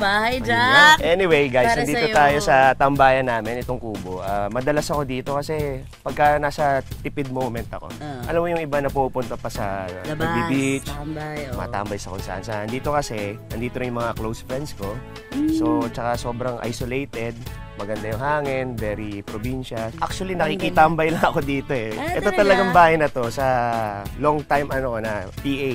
Bahay, Jack! Anyway, guys, Para nandito sa'yo. tayo sa tambayan namin, itong kubo. Madalas ako dito kasi pagka nasa tipid moment ako, alam mo yung iba na pupunta pa sa beach, matambay sa kung saan. Dito kasi, nandito rin yung mga close friends ko. So, tsaka sobrang isolated. Maganda yung hangin, very probinsya. Actually, nakikitambay lang ako dito eh. Ito talagang bahay na to sa long time na PA.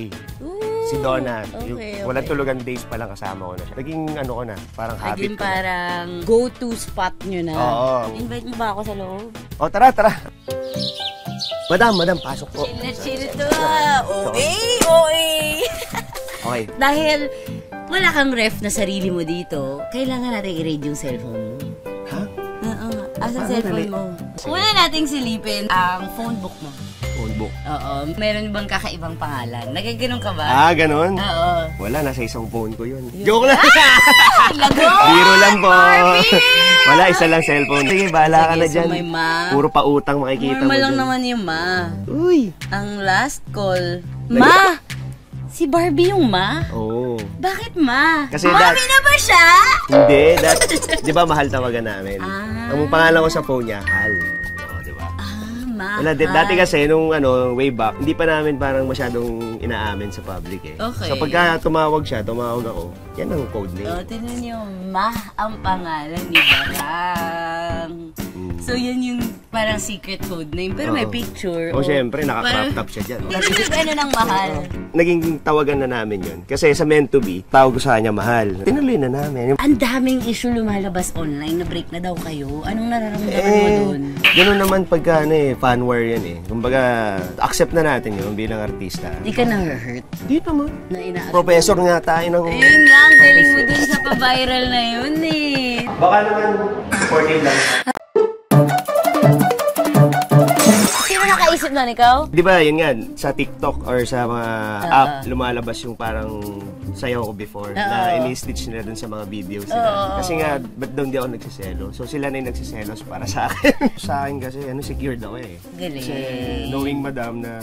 Si Donna. Okay. Walang tulugan days pa lang kasama ko na siya. Naging ko na, parang habit naging ko parang go-to spot nyo na. Oo. Invite mo ba ako sa loob? Oh, tara. Madam, pasok po. Chill to. Okay. Okay. Dahil wala kang ref na sarili mo dito, kailangan natin i-raid yung cellphone mo. Ha? Oo. Asan cellphone mo? Una nating silipin ang phone book mo. Phone book? Oo. Meron bang kakaibang pangalan? Nagaganon ka ba? Ganon? Oo. Wala, nasa isang phone ko yun. Joke lang! Lago! Biro lang po! Wala, isa lang cellphone. Sige, bahala ka na dyan. May ma. Puro pautang makikita mo Normal lang dyan. naman yung ma. Uy! Ang last call. Ma! Si Barbie yung ma? Oo. Bakit ma? Kasi Mami na ba siya? Hindi, di ba mahal tawagan namin? Ang pangalan ko sa phone niya, Hal. Oo, di ba? Ma. Wala, dati kasi nung way back, hindi pa namin parang masyadong inaamin sa public eh. Okay. So pagka tumawag ako, yan ang code name. Tignan niyo, ma ang pangalan ni Barang. So yan yung parang secret code name, pero may picture. Syempre, naka-crop top siya dyan. Hindi ko ng mahal. Naging tawagan na namin yun. Kasi sa meant to be, tawag ko sa kanya mahal. Tinuloy na namin. Ang daming issue lumalabas online, na-break na daw kayo. Anong nararamdaman mo doon? Ganun naman pagka fanware yan eh. Kumbaga, accept na natin yun bilang artista. Di ka na-hurt? Di naman. Na Professor nga tayo ng... Ayun nga, ang galing mo dun sa pa-viral na yun eh. Baka naman, supportive lang. Sino nakaisip nun, ikaw? Di ba, yun nga, sa TikTok or sa mga app, lumalabas yung parang sayaw ko before na ini-stitch nila dun sa mga videos nila. Kasi nga, ba't daw hindi ako nagsiselo? So sila na yung nagsiselos para sa akin. Sa akin kasi, secured ako eh. Galing. Kasi knowing madam na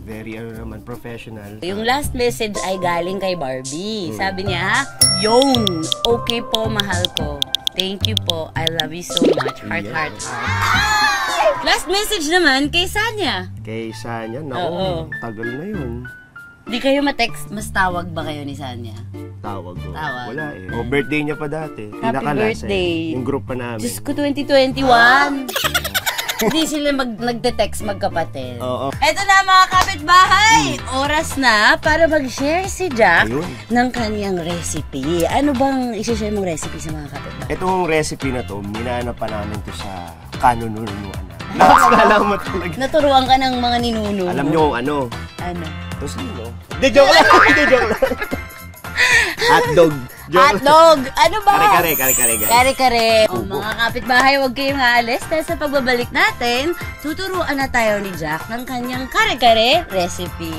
very, professional. Yung last message ay galing kay Barbie. Sabi niya, Yung, okay po, mahal ko. Thank you po. I love you so much. Heart, heart, heart. Last message naman kay Sanya. Kay Sanya? Naku, tagal na yun. Di kayo ma-text, mas tawag ba kayo ni Sanya? Tawag ko. Tawag. Wala eh. Birthday niya pa dati. Happy birthday. Yung group pa namin. Diyos ko, 2021. Hindi sila nagte-text magkapatid. Oo. Eto na mga kapitbahay! Oras na para mag-share si Jack ng kanyang recipe. Ano bang isi-share mong recipe sa mga kapitbahay? Itong recipe na to, minanap pa namin to sa kanununuan. Nakakala mo talaga. Naturuan ka ng mga ninuno. Alam nyo kung ano? Ano? Tosino. Hindi, joke lang. Hindi, joke lang. Hotdog. Hotdog! Ano ba? Kare-kare, guys. Kare-kare. O mga kapitbahay, huwag kayong aalis. Dahil sa pagbabalik natin, tuturuan na tayo ni Jack ng kanyang kare-kare recipe.